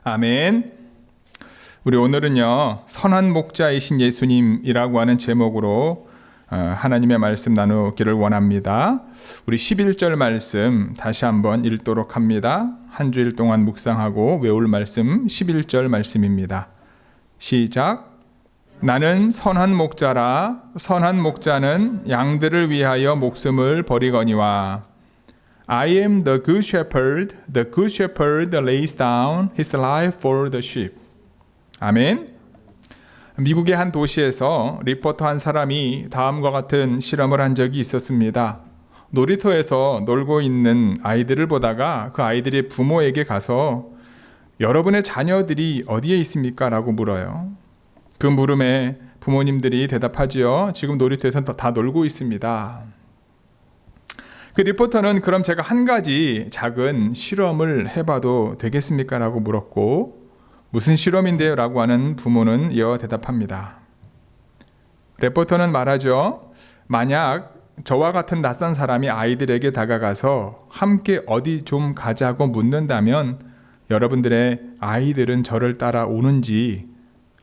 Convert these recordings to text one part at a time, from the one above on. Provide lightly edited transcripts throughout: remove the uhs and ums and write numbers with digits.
아멘. 우리 오늘은요, 선한 목자이신 예수님이라고 하는 제목으로 하나님의 말씀 나누기를 원합니다. 우리 11절 말씀 다시 한번 읽도록 합니다. 한 주일 동안 묵상하고 외울 말씀 11절 말씀입니다. 시작. 나는 선한 목자라. 선한 목자는 양들을 위하여 목숨을 버리거니와. I am the good shepherd. The good shepherd lays down his life for the sheep. 아멘. 미국의 한 도시에서 리포터 한 사람이 다음과 같은 실험을 한 적이 있었습니다. 놀이터에서 놀고 있는 아이들을 보다가 그 아이들이 부모에게 가서 여러분의 자녀들이 어디에 있습니까? 라고 물어요. 그 물음에 부모님들이 대답하지요. 지금 놀이터에서 다 놀고 있습니다. 그 리포터는 그럼 제가 한 가지 작은 실험을 해봐도 되겠습니까? 라고 물었고, 무슨 실험인데요? 라고 하는 부모는 이어 대답합니다. 리포터는 말하죠. 만약 저와 같은 낯선 사람이 아이들에게 다가가서 함께 어디 좀 가자고 묻는다면 여러분들의 아이들은 저를 따라오는지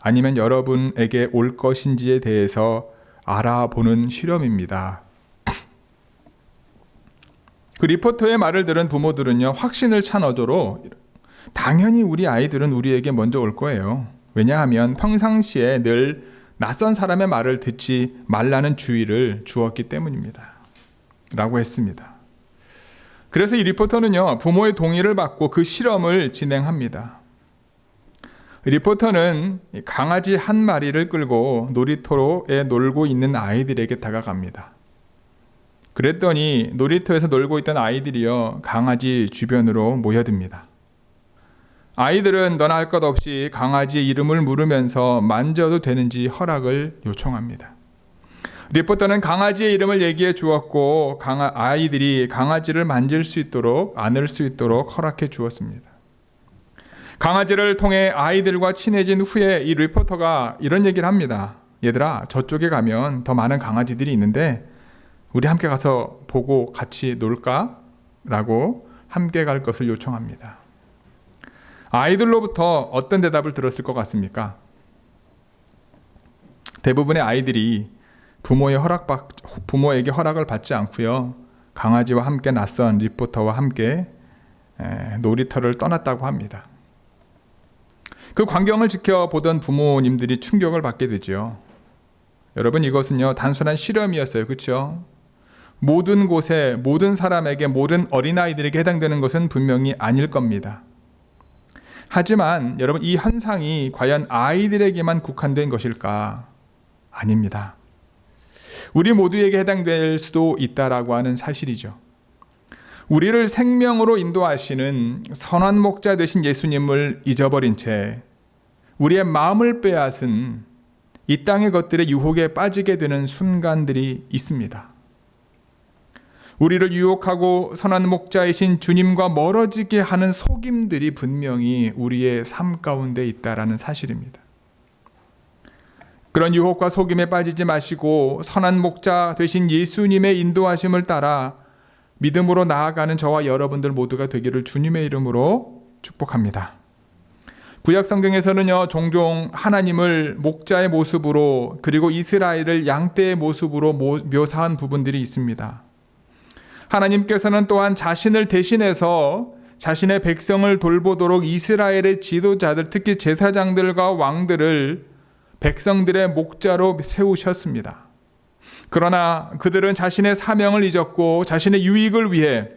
아니면 여러분에게 올 것인지에 대해서 알아보는 실험입니다. 그 리포터의 말을 들은 부모들은요, 확신을 찬 어조로 당연히 우리 아이들은 우리에게 먼저 올 거예요. 왜냐하면 평상시에 늘 낯선 사람의 말을 듣지 말라는 주의를 주었기 때문입니다. 라고 했습니다. 그래서 이 리포터는요, 부모의 동의를 받고 그 실험을 진행합니다. 리포터는 강아지 한 마리를 끌고 놀이터에 놀고 있는 아이들에게 다가갑니다. 그랬더니 놀이터에서 놀고 있던 아이들이요, 강아지 주변으로 모여듭니다. 아이들은 너나 할 것 없이 강아지의 이름을 물으면서 만져도 되는지 허락을 요청합니다. 리포터는 강아지의 이름을 얘기해 주었고 아이들이 강아지를 만질 수 있도록, 안을 수 있도록 허락해 주었습니다. 강아지를 통해 아이들과 친해진 후에 이 리포터가 이런 얘기를 합니다. 얘들아, 저쪽에 가면 더 많은 강아지들이 있는데 우리 함께 가서 보고 같이 놀까? 라고 함께 갈 것을 요청합니다. 아이들로부터 어떤 대답을 들었을 것 같습니까? 대부분의 아이들이 부모에게 허락을 받지 않고요, 강아지와 함께 낯선 리포터와 함께 놀이터를 떠났다고 합니다. 그 광경을 지켜보던 부모님들이 충격을 받게 되죠. 여러분, 이것은요, 단순한 실험이었어요. 그렇죠? 모든 곳에, 모든 사람에게, 모든 어린아이들에게 해당되는 것은 분명히 아닐 겁니다. 하지만 여러분, 이 현상이 과연 아이들에게만 국한된 것일까? 아닙니다. 우리 모두에게 해당될 수도 있다라고 하는 사실이죠. 우리를 생명으로 인도하시는 선한 목자 되신 예수님을 잊어버린 채 우리의 마음을 빼앗은 이 땅의 것들의 유혹에 빠지게 되는 순간들이 있습니다. 우리를 유혹하고 선한 목자이신 주님과 멀어지게 하는 속임들이 분명히 우리의 삶 가운데 있다라는 사실입니다. 그런 유혹과 속임에 빠지지 마시고 선한 목자 되신 예수님의 인도하심을 따라 믿음으로 나아가는 저와 여러분들 모두가 되기를 주님의 이름으로 축복합니다. 구약 성경에서는요, 종종 하나님을 목자의 모습으로 그리고 이스라엘을 양떼의 모습으로 묘사한 부분들이 있습니다. 하나님께서는 또한 자신을 대신해서 자신의 백성을 돌보도록 이스라엘의 지도자들, 특히 제사장들과 왕들을 백성들의 목자로 세우셨습니다. 그러나 그들은 자신의 사명을 잊었고 자신의 유익을 위해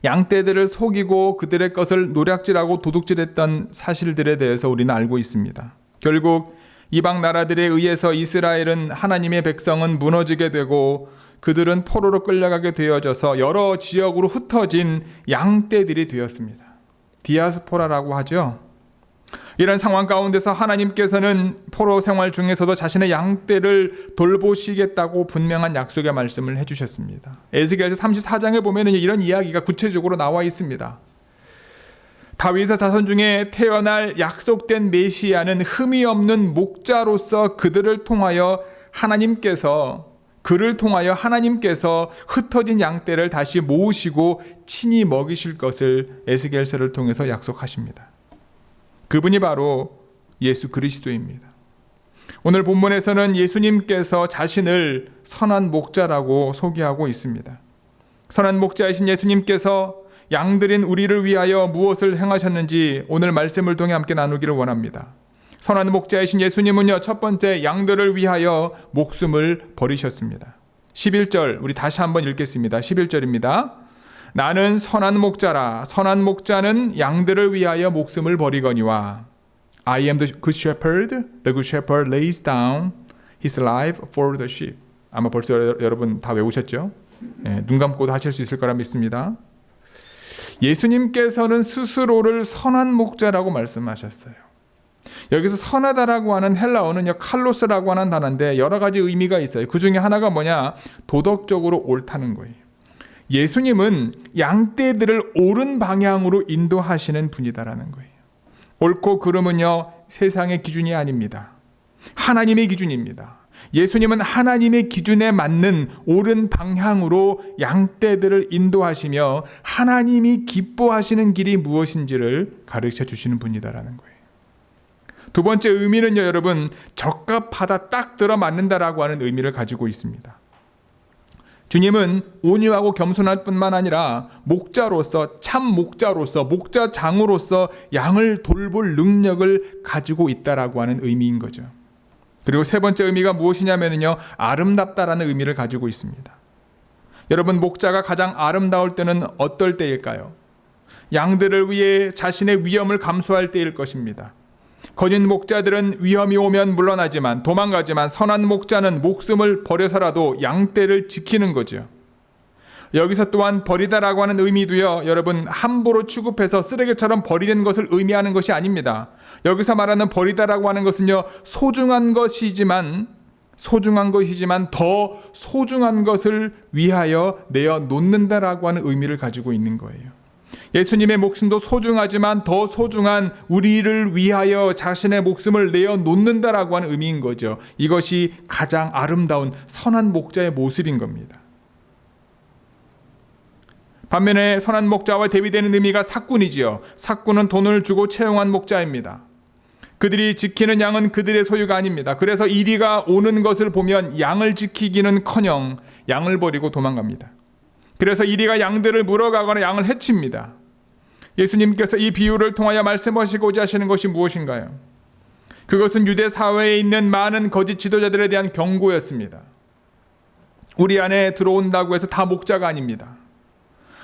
양떼들을 속이고 그들의 것을 노략질하고 도둑질했던 사실들에 대해서 우리는 알고 있습니다. 결국 이방 나라들에 의해서 이스라엘은, 하나님의 백성은 무너지게 되고 그들은 포로로 끌려가게 되어져서 여러 지역으로 흩어진 양떼들이 되었습니다. 디아스포라라고 하죠. 이런 상황 가운데서 하나님께서는 포로 생활 중에서도 자신의 양떼를 돌보시겠다고 분명한 약속의 말씀을 해주셨습니다. 에스겔서 34장에 보면 이런 이야기가 구체적으로 나와 있습니다. 다윗의 자손 중에 태어날 약속된 메시아는 흠이 없는 목자로서 그를 통하여 하나님께서 흩어진 양떼를 다시 모으시고 친히 먹이실 것을 에스겔서를 통해서 약속하십니다. 그분이 바로 예수 그리스도입니다. 오늘 본문에서는 예수님께서 자신을 선한 목자라고 소개하고 있습니다. 선한 목자이신 예수님께서 양들인 우리를 위하여 무엇을 행하셨는지 오늘 말씀을 통해 함께 나누기를 원합니다. 선한 목자이신 예수님은요, 첫 번째 양들을 위하여 목숨을 버리셨습니다. 11절 우리 다시 한번 읽겠습니다. 11절입니다. 나는 선한 목자라. 선한 목자는 양들을 위하여 목숨을 버리거니와. I am the good shepherd. The good shepherd lays down his life for the sheep. 아마 벌써 여러분 다 외우셨죠? 눈 감고도 하실 수 있을 거라 믿습니다. 예수님께서는 스스로를 선한 목자라고 말씀하셨어요. 여기서 선하다라고 하는 헬라어는요, 칼로스라고 하는 단어인데 여러 가지 의미가 있어요. 그 중에 하나가 뭐냐? 도덕적으로 옳다는 거예요. 예수님은 양떼들을 옳은 방향으로 인도하시는 분이다라는 거예요. 옳고 그름은요, 세상의 기준이 아닙니다. 하나님의 기준입니다. 예수님은 하나님의 기준에 맞는 옳은 방향으로 양떼들을 인도하시며 하나님이 기뻐하시는 길이 무엇인지를 가르쳐 주시는 분이다라는 거예요. 두 번째 의미는요, 여러분, 적합하다, 딱 들어맞는다라고 하는 의미를 가지고 있습니다. 주님은 온유하고 겸손할 뿐만 아니라 목자로서, 참 목자로서, 목자장으로서 양을 돌볼 능력을 가지고 있다라고 하는 의미인 거죠. 그리고 세 번째 의미가 무엇이냐면요, 아름답다라는 의미를 가지고 있습니다. 여러분, 목자가 가장 아름다울 때는 어떨 때일까요? 양들을 위해 자신의 위험을 감수할 때일 것입니다. 거짓 목자들은 위험이 오면 물러나지만, 도망가지만 선한 목자는 목숨을 버려서라도 양떼를 지키는 거죠. 여기서 또한 버리다라고 하는 의미도요, 여러분, 함부로 취급해서 쓰레기처럼 버리는 것을 의미하는 것이 아닙니다. 여기서 말하는 버리다라고 하는 것은요, 소중한 것이지만 더 소중한 것을 위하여 내어 놓는다라고 하는 의미를 가지고 있는 거예요. 예수님의 목숨도 소중하지만 더 소중한 우리를 위하여 자신의 목숨을 내어 놓는다라고 하는 의미인 거죠. 이것이 가장 아름다운 선한 목자의 모습인 겁니다. 반면에 선한 목자와 대비되는 의미가 삭군이지요. 삭군은 돈을 주고 채용한 목자입니다. 그들이 지키는 양은 그들의 소유가 아닙니다. 그래서 이리가 오는 것을 보면 양을 지키기는커녕 양을 버리고 도망갑니다. 그래서 이리가 양들을 물어가거나 양을 해칩니다. 예수님께서 이 비유를 통하여 말씀하시고자 하시는 것이 무엇인가요? 그것은 유대 사회에 있는 많은 거짓 지도자들에 대한 경고였습니다. 우리 안에 들어온다고 해서 다 목자가 아닙니다.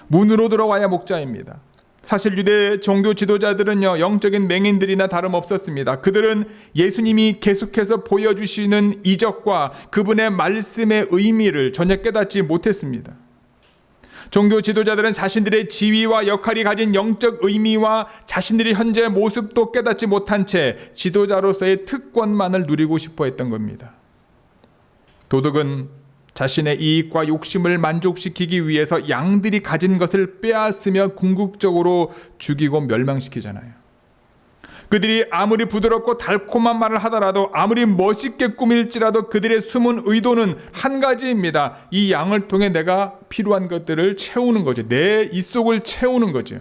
문으로 들어와야 목자입니다. 사실 유대 종교 지도자들은요, 영적인 맹인들이나 다름없었습니다. 그들은 예수님이 계속해서 보여주시는 이적과 그분의 말씀의 의미를 전혀 깨닫지 못했습니다. 종교 지도자들은 자신들의 지위와 역할이 가진 영적 의미와 자신들이 현재 모습도 깨닫지 못한 채 지도자로서의 특권만을 누리고 싶어 했던 겁니다. 도덕은 자신의 이익과 욕심을 만족시키기 위해서 양들이 가진 것을 빼앗으며 궁극적으로 죽이고 멸망시키잖아요. 그들이 아무리 부드럽고 달콤한 말을 하더라도, 아무리 멋있게 꾸밀지라도 그들의 숨은 의도는 한 가지입니다. 이 양을 통해 내가 필요한 것들을 채우는 거죠. 내 입속을 채우는 거죠.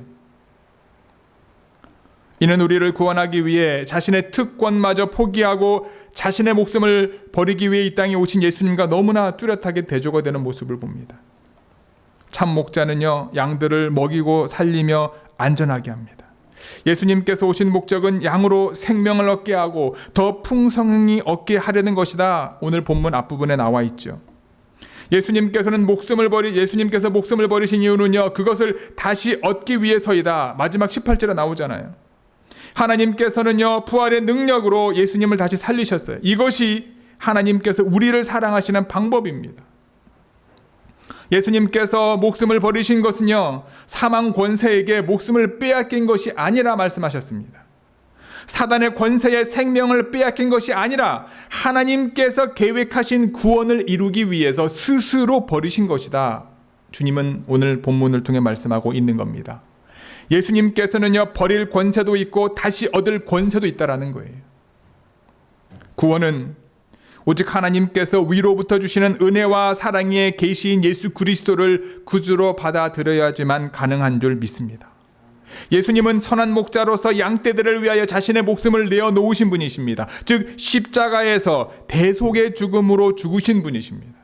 이는 우리를 구원하기 위해 자신의 특권마저 포기하고 자신의 목숨을 버리기 위해 이 땅에 오신 예수님과 너무나 뚜렷하게 대조가 되는 모습을 봅니다. 참 목자는요, 양들을 먹이고 살리며 안전하게 합니다. 예수님께서 오신 목적은 양으로 생명을 얻게 하고 더 풍성히 얻게 하려는 것이다. 오늘 본문 앞부분에 나와 있죠. 예수님께서 목숨을 버리신 이유는요, 그것을 다시 얻기 위해서이다. 마지막 18절에 나오잖아요. 하나님께서는요, 부활의 능력으로 예수님을 다시 살리셨어요. 이것이 하나님께서 우리를 사랑하시는 방법입니다. 예수님께서 목숨을 버리신 것은요, 사망 권세에게 목숨을 빼앗긴 것이 아니라 말씀하셨습니다. 사단의 권세의 생명을 빼앗긴 것이 아니라 하나님께서 계획하신 구원을 이루기 위해서 스스로 버리신 것이다. 주님은 오늘 본문을 통해 말씀하고 있는 겁니다. 예수님께서는요, 버릴 권세도 있고 다시 얻을 권세도 있다라는 거예요. 구원은 오직 하나님께서 위로부터 주시는 은혜와 사랑의 계시인 예수 그리스도를 구주로 받아들여야지만 가능한 줄 믿습니다. 예수님은 선한 목자로서 양떼들을 위하여 자신의 목숨을 내어놓으신 분이십니다. 즉 십자가에서 대속의 죽음으로 죽으신 분이십니다.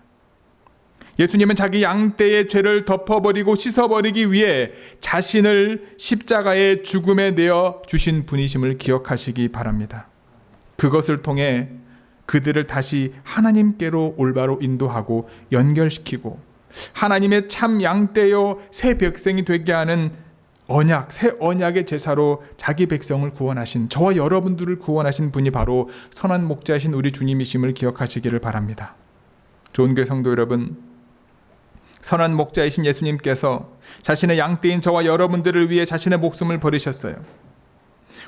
예수님은 자기 양떼의 죄를 덮어버리고 씻어버리기 위해 자신을 십자가의 죽음에 내어주신 분이심을 기억하시기 바랍니다. 그것을 통해 그들을 다시 하나님께로 올바로 인도하고 연결시키고 하나님의 참 양떼요 새 백성이 되게 하는 언약, 새 언약의 제사로 자기 백성을 구원하신, 저와 여러분들을 구원하신 분이 바로 선한 목자이신 우리 주님이심을 기억하시기를 바랍니다. 좋은 교회 성도 여러분, 선한 목자이신 예수님께서 자신의 양떼인 저와 여러분들을 위해 자신의 목숨을 버리셨어요.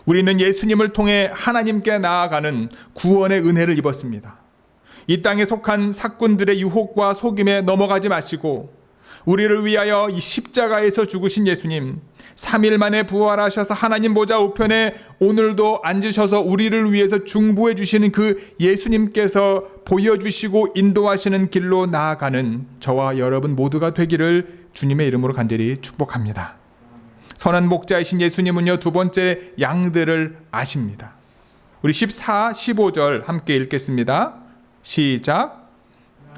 우리는 예수님을 통해 하나님께 나아가는 구원의 은혜를 입었습니다. 이 땅에 속한 사꾼들의 유혹과 속임에 넘어가지 마시고 우리를 위하여 이 십자가에서 죽으신 예수님, 3일 만에 부활하셔서 하나님 보좌 우편에 오늘도 앉으셔서 우리를 위해서 중보해 주시는 그 예수님께서 보여주시고 인도하시는 길로 나아가는 저와 여러분 모두가 되기를 주님의 이름으로 간절히 축복합니다. 선한 목자이신 예수님은요, 두 번째 양들을 아십니다. 우리 14, 15절 함께 읽겠습니다. 시작.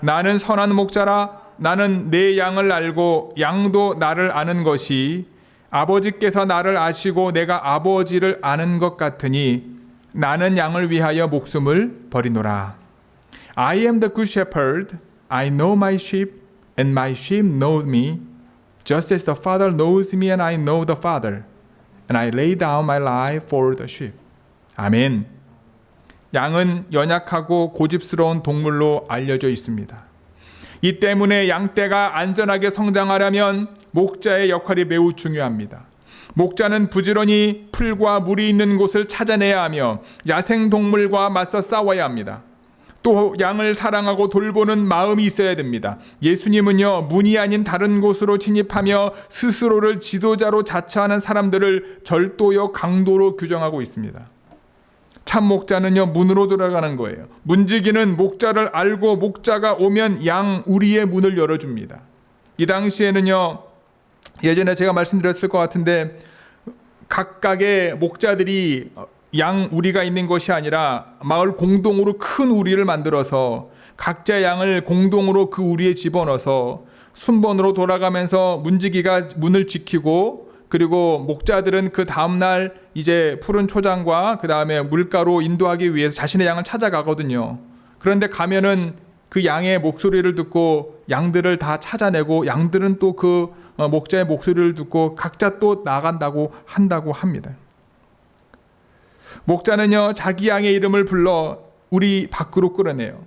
나는 선한 목자라. 나는 내 양을 알고 양도 나를 아는 것이 아버지께서 나를 아시고 내가 아버지를 아는 것 같으니 나는 양을 위하여 목숨을 버리노라. I am the good shepherd. I know my sheep and my sheep know me. Just as the Father knows me and I know the Father. And I lay down my life for the sheep. 아멘. 양은 연약하고 고집스러운 동물로 알려져 있습니다. 이 때문에 양떼가 안전하게 성장하려면 목자의 역할이 매우 중요합니다. 목자는 부지런히 풀과 물이 있는 곳을 찾아내야 하며 야생동물과 맞서 싸워야 합니다. 또 양을 사랑하고 돌보는 마음이 있어야 됩니다. 예수님은요, 문이 아닌 다른 곳으로 진입하며 스스로를 지도자로 자처하는 사람들을 절도요 강도로 규정하고 있습니다. 참 목자는요, 문으로 들어가는 거예요. 문지기는 목자를 알고 목자가 오면 양 우리의 문을 열어줍니다. 이 당시에는요, 예전에 제가 말씀드렸을 것 같은데 각각의 목자들이 양 우리가 있는 것이 아니라 마을 공동으로 큰 우리를 만들어서 각자 양을 공동으로 그 우리에 집어넣어서 순번으로 돌아가면서 문지기가 문을 지키고, 그리고 목자들은 그 다음날 이제 푸른 초장과 그 다음에 물가로 인도하기 위해서 자신의 양을 찾아가거든요. 그런데 가면은 그 양의 목소리를 듣고 양들을 다 찾아내고 양들은 또 그 목자의 목소리를 듣고 각자 또 나간다고 한다고 합니다. 목자는요, 자기 양의 이름을 불러 우리 밖으로 끌어내요.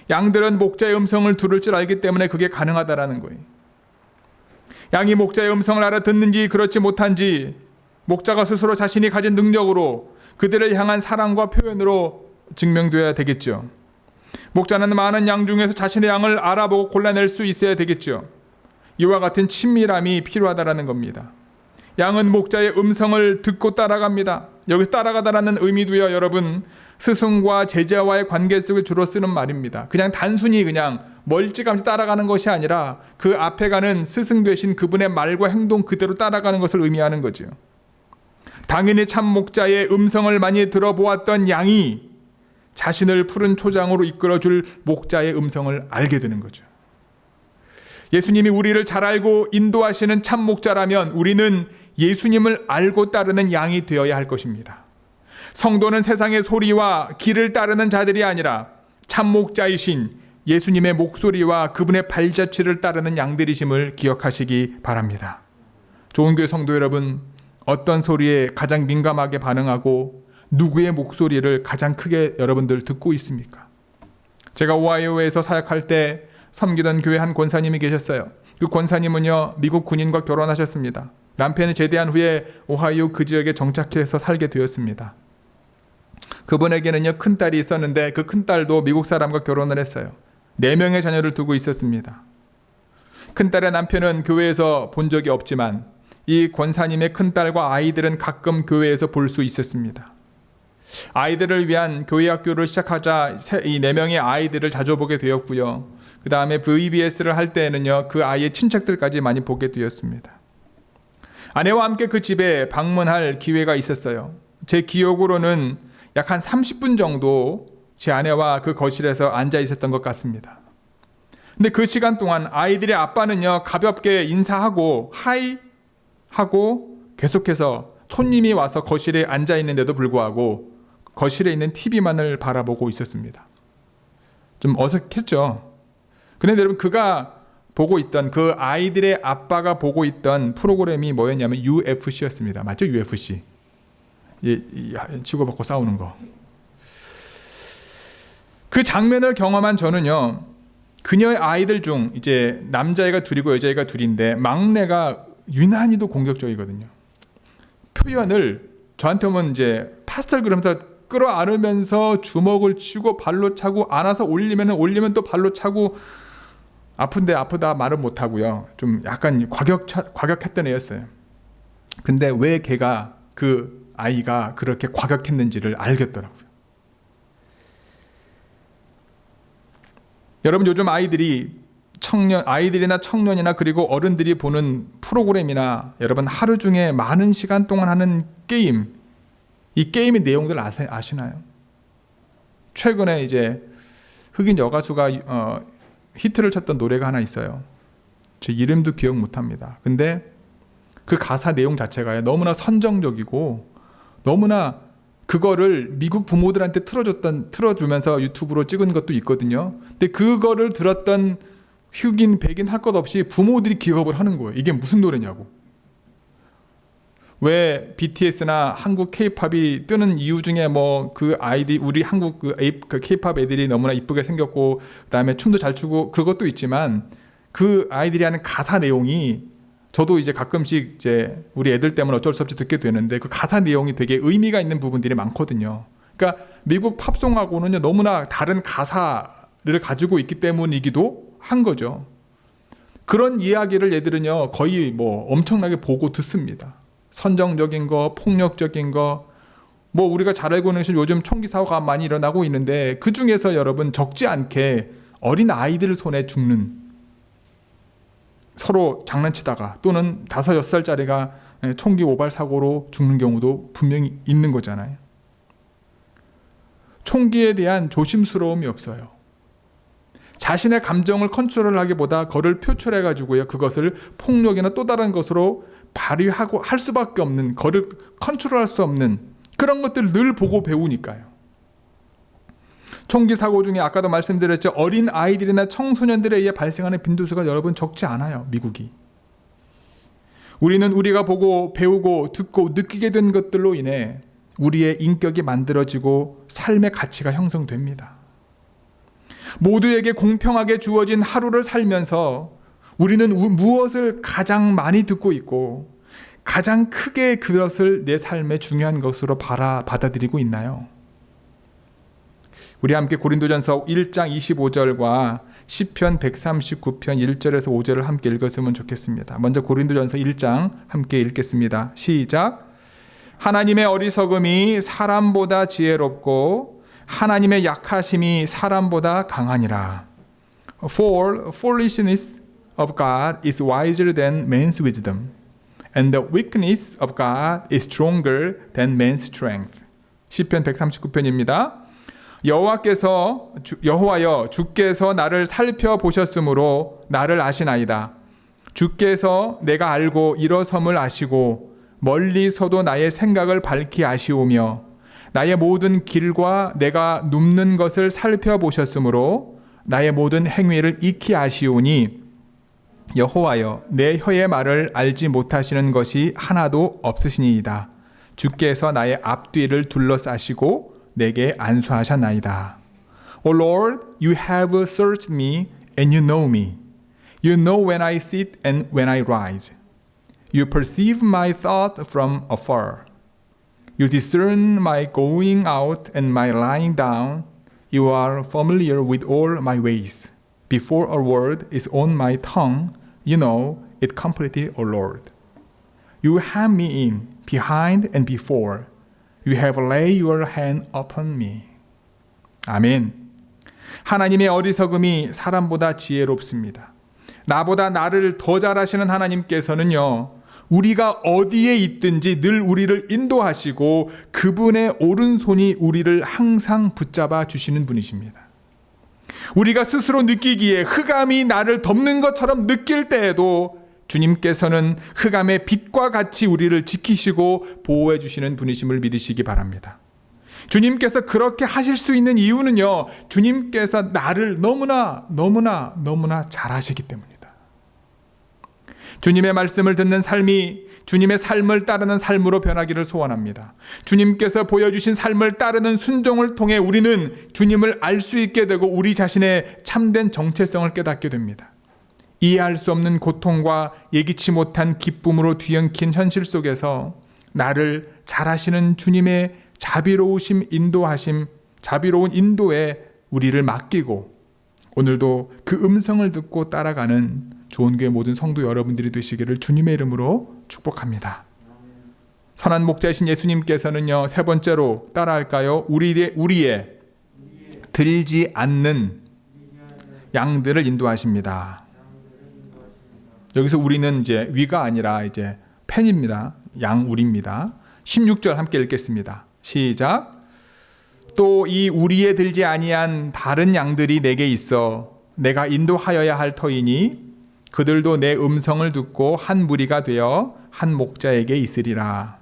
양들은 목자의 음성을 들을 줄 알기 때문에 그게 가능하다라는 거예요. 양이 목자의 음성을 알아듣는지 그렇지 못한지 목자가 스스로 자신이 가진 능력으로 그들을 향한 사랑과 표현으로 증명되어야 되겠죠. 목자는 많은 양 중에서 자신의 양을 알아보고 골라낼 수 있어야 되겠죠. 이와 같은 친밀함이 필요하다라는 겁니다. 양은 목자의 음성을 듣고 따라갑니다. 여기서 따라가다라는 의미도요, 여러분, 스승과 제자와의 관계 속에 주로 쓰는 말입니다. 그냥 단순히 그냥 멀찌감치 따라가는 것이 아니라 그 앞에 가는 스승 되신 그분의 말과 행동 그대로 따라가는 것을 의미하는 거죠. 당연히 참 목자의 음성을 많이 들어보았던 양이 자신을 푸른 초장으로 이끌어줄 목자의 음성을 알게 되는 거죠. 예수님이 우리를 잘 알고 인도하시는 참 목자라면 우리는 예수님을 알고 따르는 양이 되어야 할 것입니다. 성도는 세상의 소리와 길을 따르는 자들이 아니라 참 목자이신 예수님의 목소리와 그분의 발자취를 따르는 양들이심을 기억하시기 바랍니다. 좋은 교회 성도 여러분, 어떤 소리에 가장 민감하게 반응하고 누구의 목소리를 가장 크게 여러분들 듣고 있습니까? 제가 오하이오에서 사역할 때 섬기던 교회 한 권사님이 계셨어요. 그 권사님은요, 미국 군인과 결혼하셨습니다. 남편이 제대한 후에 오하이오 그 지역에 정착해서 살게 되었습니다. 그분에게는요, 큰딸이 있었는데 그 큰딸도 미국 사람과 결혼을 했어요. 4명의 자녀를 두고 있었습니다. 큰딸의 남편은 교회에서 본 적이 없지만 이 권사님의 큰딸과 아이들은 가끔 교회에서 볼 수 있었습니다. 아이들을 위한 교회 학교를 시작하자 이 4명의 아이들을 자주 보게 되었고요. 그 다음에 VBS를 할 때에는요, 그 아이의 친척들까지 많이 보게 되었습니다. 아내와 함께 그 집에 방문할 기회가 있었어요. 제 기억으로는 약 한 30분 정도 제 아내와 그 거실에서 앉아 있었던 것 같습니다. 근데 그 시간 동안 아이들의 아빠는요, 가볍게 인사하고 하이 하고 계속해서 손님이 와서 거실에 앉아 있는데도 불구하고 거실에 있는 TV만을 바라보고 있었습니다. 좀 어색했죠. 그런데 여러분, 그가 보고 있던, 그 아이들의 아빠가 보고 있던 프로그램이 뭐였냐면 UFC였습니다. 맞죠? UFC. 치고받고 싸우는 거. 그 장면을 경험한 저는요, 그녀의 아이들 중 이제 남자애가 둘이고 여자애가 둘인데 막내가 유난히도 공격적이거든요. 표현을 저한테 오면 이제 파스텔 그러면서 끌어안으면서 주먹을 치고 발로 차고, 안아서 올리면 또 발로 차고, 아픈데 아프다 말은 못하고요. 좀 약간 과격했던 애였어요. 근데 왜 걔가, 그 아이가 그렇게 과격했는지를 알겠더라고요. 여러분, 요즘 아이들이나 청년이나 그리고 어른들이 보는 프로그램이나 여러분 하루 중에 많은 시간 동안 하는 게임, 이 게임의 내용들 아시나요? 최근에 이제 흑인 여가수가 히트를 쳤던 노래가 하나 있어요. 제 이름도 기억 못합니다. 근데 그 가사 내용 자체가 너무나 선정적이고 너무나 그거를 미국 부모들한테 틀어주면서 유튜브로 찍은 것도 있거든요. 근데 그거를 들었던 흑인, 백인 할 것 없이 부모들이 기겁을 하는 거예요. 이게 무슨 노래냐고. 왜 BTS나 한국 K-팝이 뜨는 이유 중에 뭐 그 아이디, 우리 한국 그 K-팝 애들이 너무나 이쁘게 생겼고 그다음에 춤도 잘 추고 그것도 있지만, 그 아이들이 하는 가사 내용이, 저도 이제 가끔씩 이제 우리 애들 때문에 어쩔 수 없이 듣게 되는데, 그 가사 내용이 되게 의미가 있는 부분들이 많거든요. 그러니까 미국 팝송하고는요, 너무나 다른 가사를 가지고 있기 때문이기도 한 거죠. 그런 이야기를 얘들은요, 거의 뭐 엄청나게 보고 듣습니다. 선정적인 거, 폭력적인 거, 뭐 우리가 잘 알고 있는 요즘 총기 사고가 많이 일어나고 있는데, 그 중에서 여러분 적지 않게 어린 아이들 손에 죽는, 서로 장난치다가 또는 5, 6살짜리가 총기 오발 사고로 죽는 경우도 분명히 있는 거잖아요. 총기에 대한 조심스러움이 없어요. 자신의 감정을 컨트롤하기보다 그를 표출해가지고요, 그것을 폭력이나 또 다른 것으로 발휘하고 할 수밖에 없는, 그를 컨트롤할 수 없는 그런 것들을 늘 보고 배우니까요. 총기 사고 중에 아까도 말씀드렸죠, 어린 아이들이나 청소년들에 의해 발생하는 빈도수가 여러분 적지 않아요, 미국이. 우리는 우리가 보고 배우고 듣고 느끼게 된 것들로 인해 우리의 인격이 만들어지고 삶의 가치가 형성됩니다. 모두에게 공평하게 주어진 하루를 살면서 우리는 무엇을 가장 많이 듣고 있고 가장 크게 그것을 내 삶의 중요한 것으로 받아들이고 있나요? 우리 함께 고린도전서 1장 25절과 시편 139편 1절에서 5절을 함께 읽었으면 좋겠습니다. 먼저 고린도전서 1장 함께 읽겠습니다. 시작. 하나님의 어리석음이 사람보다 지혜롭고 하나님의 약하심이 사람보다 강하니라. For foolishness of God is wiser than man's wisdom, and the weakness of God is stronger than man's strength. 시편 139편입니다. 여호와여 주께서 나를 살펴보셨으므로 나를 아시나이다. 주께서 내가 알고 일어섬을 아시고 멀리서도 나의 생각을 밝히 아시오며 나의 모든 길과 내가 눕는 것을 살펴보셨으므로 나의 모든 행위를 익히 아시오니 여호와여 내 혀의 말을 알지 못하시는 것이 하나도 없으시니이다. 주께서 나의 앞뒤를 둘러싸시고 내게 안수하셨나이다. O Lord, you have searched me and you know me. You know when I sit and when I rise. You perceive my thought from afar. You discern my going out and my lying down. You are familiar with all my ways. Before a word is on my tongue, you know it completely, O Lord. You hem me in, behind and before. You have laid your hand upon me. 아멘. 하나님의 어리석음이 사람보다 지혜롭습니다. 나보다 나를 더 잘 아시는 하나님께서는요, 우리가 어디에 있든지 늘 우리를 인도하시고 그분의 오른손이 우리를 항상 붙잡아 주시는 분이십니다. 우리가 스스로 느끼기에 흑암이 나를 덮는 것처럼 느낄 때에도 주님께서는 흑암의 빛과 같이 우리를 지키시고 보호해 주시는 분이심을 믿으시기 바랍니다. 주님께서 그렇게 하실 수 있는 이유는요, 주님께서 나를 너무나 잘 아시기 때문입니다. 주님의 말씀을 듣는 삶이 주님의 삶을 따르는 삶으로 변하기를 소원합니다. 주님께서 보여주신 삶을 따르는 순종을 통해 우리는 주님을 알 수 있게 되고 우리 자신의 참된 정체성을 깨닫게 됩니다. 이해할 수 없는 고통과 예기치 못한 기쁨으로 뒤엉킨 현실 속에서 나를 잘 아시는 주님의 자비로우심, 인도하심, 자비로운 인도에 우리를 맡기고 오늘도 그 음성을 듣고 따라가는 좋은교회 모든 성도 여러분들이 되시기를 주님의 이름으로 축복합니다. 선한 목자이신 예수님께서는요, 세 번째로 따라할까요? 우리의 들지 않는 양들을 인도하십니다. 여기서 우리는 이제 위가 아니라 이제 펜입니다. 양우리입니다. 16절 함께 읽겠습니다. 시작. 또 이 우리에 들지 아니한 다른 양들이 내게 있어 내가 인도하여야 할 터이니 그들도 내 음성을 듣고 한 무리가 되어 한 목자에게 있으리라.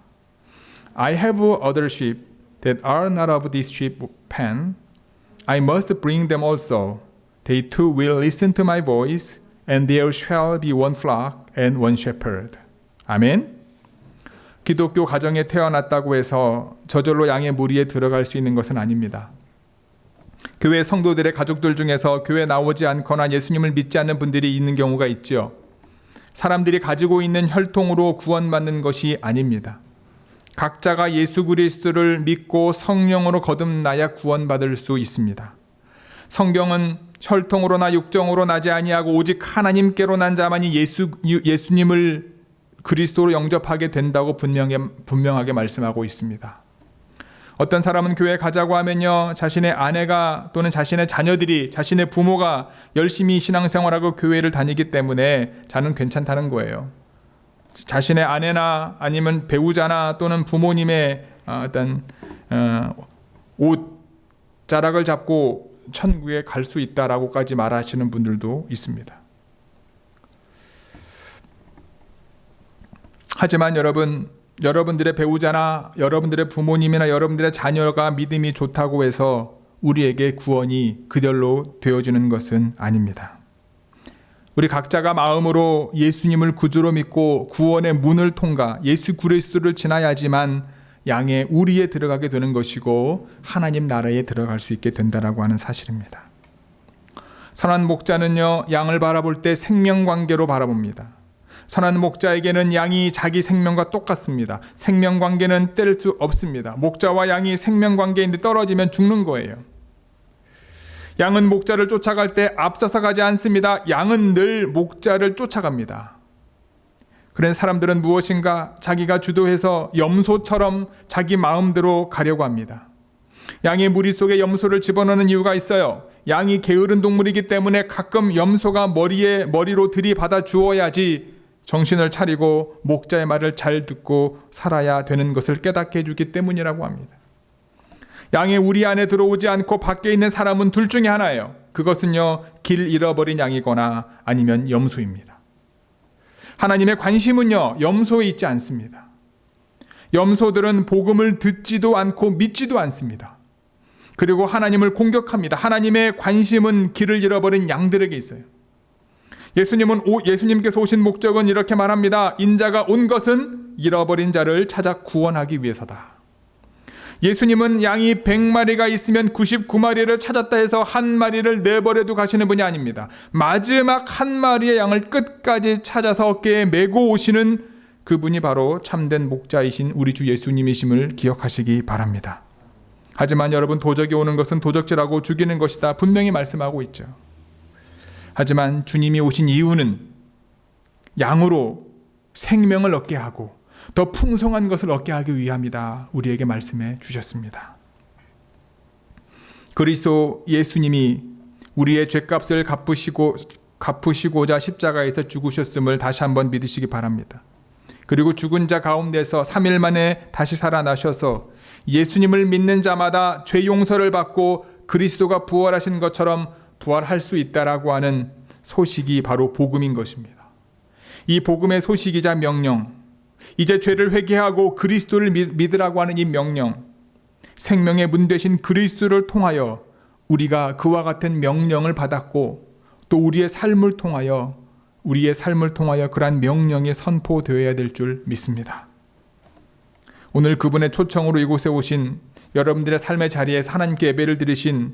I have other sheep that are not of this sheep pen. I must bring them also. They too will listen to my voice, and there shall be one flock and one shepherd. 아멘. 기독교 가정에 태어났다고 해서 저절로 양의 무리에 들어갈 수 있는 것은 아닙니다. 교회 성도들의 가족들 중에서 교회 나오지 않거나 예수님을 믿지 않는 분들이 있는 경우가 있죠. 사람들이 가지고 있는 혈통으로 구원받는 것이 아닙니다. 각자가 예수 그리스도를 믿고 성령으로 거듭나야 구원받을 수 있습니다. 성경은 혈통으로나 육정으로 나지 아니하고 오직 하나님께로 난 자만이 예수님을 그리스도로 영접하게 된다고 분명하게 말씀하고 있습니다. 어떤 사람은 교회 가자고 하면요, 자신의 아내가 또는 자신의 자녀들이, 자신의 부모가 열심히 신앙생활하고 교회를 다니기 때문에 자는 괜찮다는 거예요. 자신의 아내나 아니면 배우자나 또는 부모님의 어떤 옷 자락을 잡고 천국에 갈 수 있다라고까지 말하시는 분들도 있습니다. 하지만 여러분들의 배우자나 여러분들의 부모님이나 여러분들의 자녀가 믿음이 좋다고 해서 우리에게 구원이 그대로 되어지는 것은 아닙니다. 우리 각자가 마음으로 예수님을 구주로 믿고 구원의 문을 통과 예수 그리스도를 지나야지만 양의 우리에 들어가게 되는 것이고 하나님 나라에 들어갈 수 있게 된다라고 하는 사실입니다. 선한 목자는요, 양을 바라볼 때 생명관계로 바라봅니다. 선한 목자에게는 양이 자기 생명과 똑같습니다. 생명관계는 뗄 수 없습니다. 목자와 양이 생명관계인데 떨어지면 죽는 거예요. 양은 목자를 쫓아갈 때 앞서서 가지 않습니다. 양은 늘 목자를 쫓아갑니다. 그런 사람들은 무엇인가 자기가 주도해서 염소처럼 자기 마음대로 가려고 합니다. 양의 무리 속에 염소를 집어넣는 이유가 있어요. 양이 게으른 동물이기 때문에 가끔 염소가 머리로 들이받아 주어야지 정신을 차리고 목자의 말을 잘 듣고 살아야 되는 것을 깨닫게 해주기 때문이라고 합니다. 양의 우리 안에 들어오지 않고 밖에 있는 사람은 둘 중에 하나예요. 그것은요, 길 잃어버린 양이거나 아니면 염소입니다. 하나님의 관심은요, 염소에 있지 않습니다. 염소들은 복음을 듣지도 않고 믿지도 않습니다. 그리고 하나님을 공격합니다. 하나님의 관심은 길을 잃어버린 양들에게 있어요. 예수님께서 오신 목적은 이렇게 말합니다. 인자가 온 것은 잃어버린 자를 찾아 구원하기 위해서다. 예수님은 양이 100마리가 있으면 99마리를 찾았다 해서 한 마리를 내버려두고 가시는 분이 아닙니다. 마지막 한 마리의 양을 끝까지 찾아서 어깨에 메고 오시는 그분이 바로 참된 목자이신 우리 주 예수님이심을 기억하시기 바랍니다. 하지만 여러분, 도적이 오는 것은 도적질하고 죽이는 것이다 분명히 말씀하고 있죠. 하지만 주님이 오신 이유는 양으로 생명을 얻게 하고 더 풍성한 것을 얻게 하기 위함이다 우리에게 말씀해 주셨습니다. 그리스도 예수님이 우리의 죄값을 갚으시고자 십자가에서 죽으셨음을 다시 한번 믿으시기 바랍니다. 그리고 죽은 자 가운데서 3일 만에 다시 살아나셔서 예수님을 믿는 자마다 죄 용서를 받고 그리스도가 부활하신 것처럼 부활할 수 있다라고 하는 소식이 바로 복음인 것입니다. 이 복음의 소식이자 명령, 이제 죄를 회개하고 그리스도를 믿으라고 하는 이 명령, 생명의 문 되신 그리스도를 통하여 우리가 그와 같은 명령을 받았고 또 우리의 삶을 통하여 그러한 명령이 선포되어야 될 줄 믿습니다. 오늘 그분의 초청으로 이곳에 오신 여러분들의 삶의 자리에서 하나님께 예배를 드리신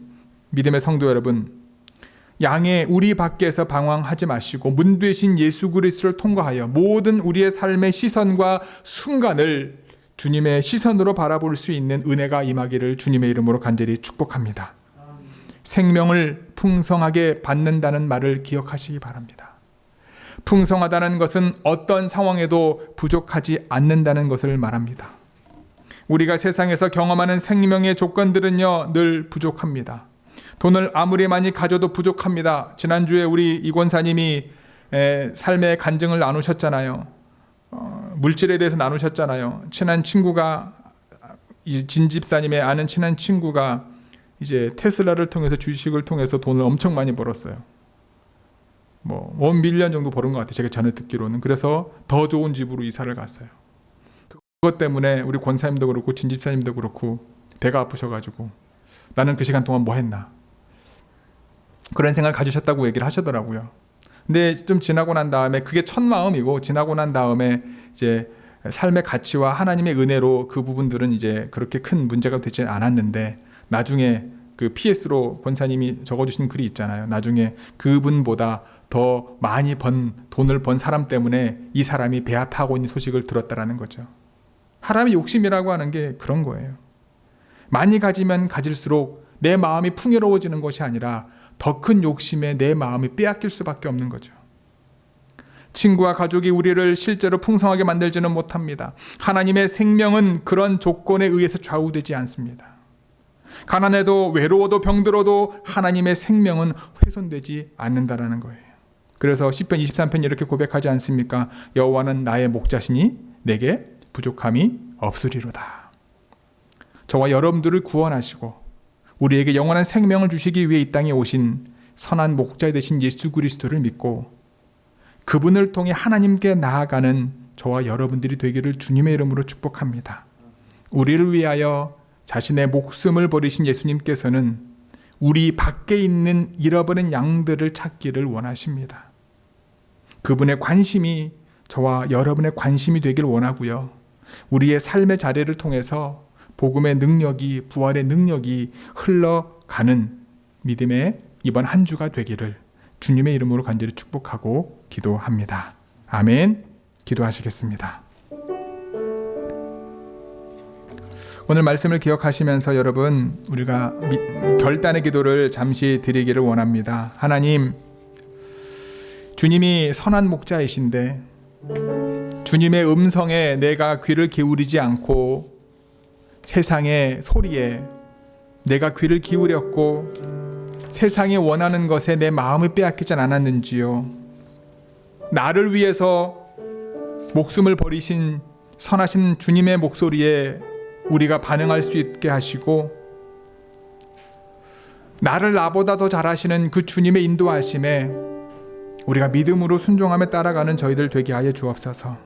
믿음의 성도 여러분, 양의 우리 밖에서 방황하지 마시고 문 되신 예수 그리스도를 통과하여 모든 우리의 삶의 시선과 순간을 주님의 시선으로 바라볼 수 있는 은혜가 임하기를 주님의 이름으로 간절히 축복합니다. 생명을 풍성하게 받는다는 말을 기억하시기 바랍니다. 풍성하다는 것은 어떤 상황에도 부족하지 않는다는 것을 말합니다. 우리가 세상에서 경험하는 생명의 조건들은요, 늘 부족합니다. 돈을 아무리 많이 가져도 부족합니다. 지난주에 우리 이 권사님이 삶의 간증을 나누셨잖아요. 물질에 대해서 나누셨잖아요. 친한 친구가, 진 집사님의 아는 친한 친구가 이제 테슬라를 통해서 주식을 통해서 돈을 엄청 많이 벌었어요. 뭐 1밀리언 정도 벌은 것 같아요. 제가 전에 듣기로는. 그래서 더 좋은 집으로 이사를 갔어요. 그것 때문에 우리 권사님도 그렇고 진 집사님도 그렇고 배가 아프셔가지고 나는 그 시간 동안 뭐 했나, 그런 생각을 가지셨다고 얘기를 하시더라고요. 근데 좀 지나고 난 다음에 그게 첫 마음이고, 지나고 난 다음에 이제 삶의 가치와 하나님의 은혜로 그 부분들은 이제 그렇게 큰 문제가 되지 않았는데, 나중에 그 PS로 권사님이 적어주신 글이 있잖아요. 나중에 그분보다 더 많이 돈을 번 사람 때문에 이 사람이 배아파하고 있는 소식을 들었다라는 거죠. 사람의 욕심이라고 하는 게 그런 거예요. 많이 가지면 가질수록 내 마음이 풍요로워지는 것이 아니라 더 큰 욕심에 내 마음이 빼앗길 수밖에 없는 거죠. 친구와 가족이 우리를 실제로 풍성하게 만들지는 못합니다. 하나님의 생명은 그런 조건에 의해서 좌우되지 않습니다. 가난해도 외로워도 병들어도 하나님의 생명은 훼손되지 않는다라는 거예요. 그래서 시편 23편 이렇게 고백하지 않습니까? 여호와는 나의 목자시니 내게 부족함이 없으리로다. 저와 여러분들을 구원하시고 우리에게 영원한 생명을 주시기 위해 이 땅에 오신 선한 목자 되신 예수 그리스도를 믿고 그분을 통해 하나님께 나아가는 저와 여러분들이 되기를 주님의 이름으로 축복합니다. 우리를 위하여 자신의 목숨을 버리신 예수님께서는 우리 밖에 있는 잃어버린 양들을 찾기를 원하십니다. 그분의 관심이 저와 여러분의 관심이 되길 원하고요. 우리의 삶의 자리를 통해서 복음의 능력이, 부활의 능력이 흘러가는 믿음의 이번 한 주가 되기를 주님의 이름으로 간절히 축복하고 기도합니다. 아멘. 기도하시겠습니다. 오늘 말씀을 기억하시면서 여러분, 우리가 결단의 기도를 잠시 드리기를 원합니다. 하나님, 주님이 선한 목자이신데 주님의 음성에 내가 귀를 기울이지 않고 세상의 소리에 내가 귀를 기울였고 세상이 원하는 것에 내 마음을 빼앗기지 않았는지요. 나를 위해서 목숨을 버리신 선하신 주님의 목소리에 우리가 반응할 수 있게 하시고 나를 나보다 더 잘하시는 그 주님의 인도하심에 우리가 믿음으로 순종하며 따라가는 저희들 되게 하여 주옵소서.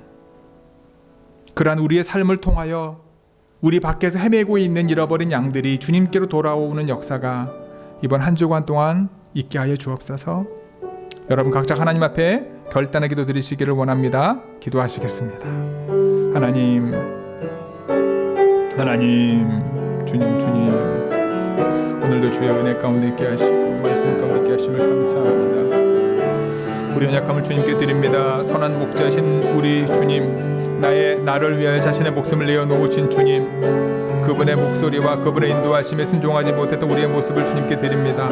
그러한 우리의 삶을 통하여 우리 밖에서 헤매고 있는 잃어버린 양들이 주님께로 돌아오는 역사가 이번 한 주간 동안 있게 하여 주옵소서. 여러분 각자 하나님 앞에 결단의 기도 드리시기를 원합니다. 기도하시겠습니다. 하나님, 주님, 오늘도 주의 은혜 가운데 있게 하시고 말씀 가운데 있게 하심을 감사합니다. 우리 연약함을 주님께 드립니다. 선한 목자신 우리 주님, 나를 위하여 자신의 목숨을 내어놓으신 주님, 그분의 목소리와 그분의 인도하심에 순종하지 못했던 우리의 모습을 주님께 드립니다.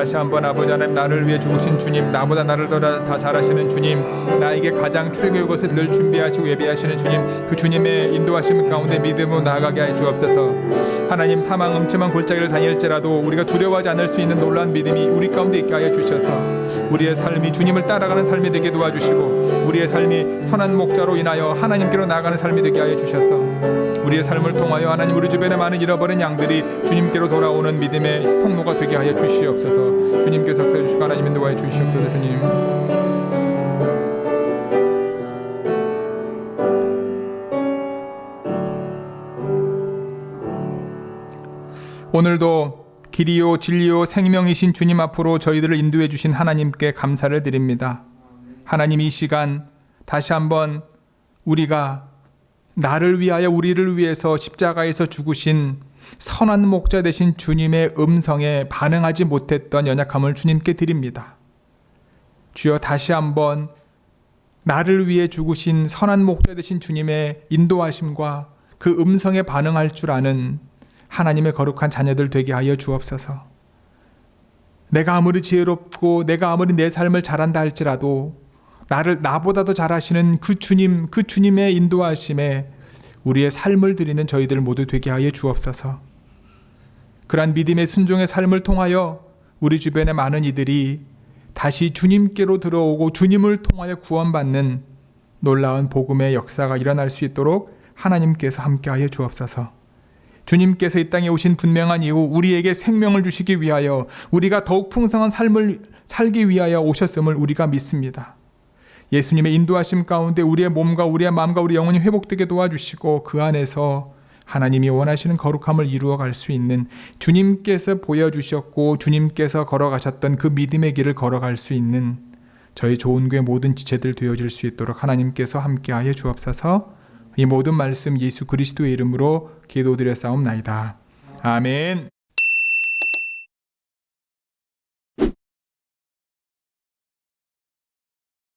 다시 한번 아버지 하나님, 나를 위해 죽으신 주님, 나보다 나를 더 잘 아시는 주님, 나에게 가장 최고의 것을 늘 준비하시고 예비하시는 주님, 그 주님의 인도하심 가운데 믿음으로 나아가게 해 주옵소서. 하나님, 사망 음침한 골짜기를 다닐지라도 우리가 두려워하지 않을 수 있는 놀라운 믿음이 우리 가운데 있게 하여 주셔서 우리의 삶이 주님을 따라가는 삶이 되게 도와주시고 우리의 삶이 선한 목자로 인하여 하나님께로 나아가는 삶이 되게 하여 주셔서 우리의 삶을 통하여 하나님, 우리 주변에 많은 잃어버린 양들이 주님께로 돌아오는 믿음의 통로가 되게 하여 주시옵소서. 주님께서 역사해 주시고 하나님 인도하여 주시옵소서. 주님, 오늘도 길이요 진리요 생명이신 주님 앞으로 저희들을 인도해 주신 하나님께 감사를 드립니다. 하나님, 이 시간 다시 한번 우리가 나를 위하여 우리를 위해서 십자가에서 죽으신 선한 목자 되신 주님의 음성에 반응하지 못했던 연약함을 주님께 드립니다. 주여, 다시 한번 나를 위해 죽으신 선한 목자 되신 주님의 인도하심과 그 음성에 반응할 줄 아는 하나님의 거룩한 자녀들 되게 하여 주옵소서. 내가 아무리 지혜롭고 내가 아무리 내 삶을 잘한다 할지라도 나보다도 잘하시는 그 주님, 그 주님의 인도하심에 우리의 삶을 드리는 저희들 모두 되게 하여 주옵소서. 그러한 믿음의 순종의 삶을 통하여 우리 주변의 많은 이들이 다시 주님께로 들어오고 주님을 통하여 구원받는 놀라운 복음의 역사가 일어날 수 있도록 하나님께서 함께하여 주옵소서. 주님께서 이 땅에 오신 분명한 이유, 우리에게 생명을 주시기 위하여, 우리가 더욱 풍성한 삶을 살기 위하여 오셨음을 우리가 믿습니다. 예수님의 인도하심 가운데 우리의 몸과 우리의 마음과 우리 영혼이 회복되게 도와주시고 그 안에서 하나님이 원하시는 거룩함을 이루어 갈 수 있는, 주님께서 보여주셨고 주님께서 걸어가셨던 그 믿음의 길을 걸어갈 수 있는 저희 좋은 교회 모든 지체들 되어질 수 있도록 하나님께서 함께하여 주옵소서. 이 모든 말씀 예수 그리스도의 이름으로 기도드렸사옵나이다. 아멘.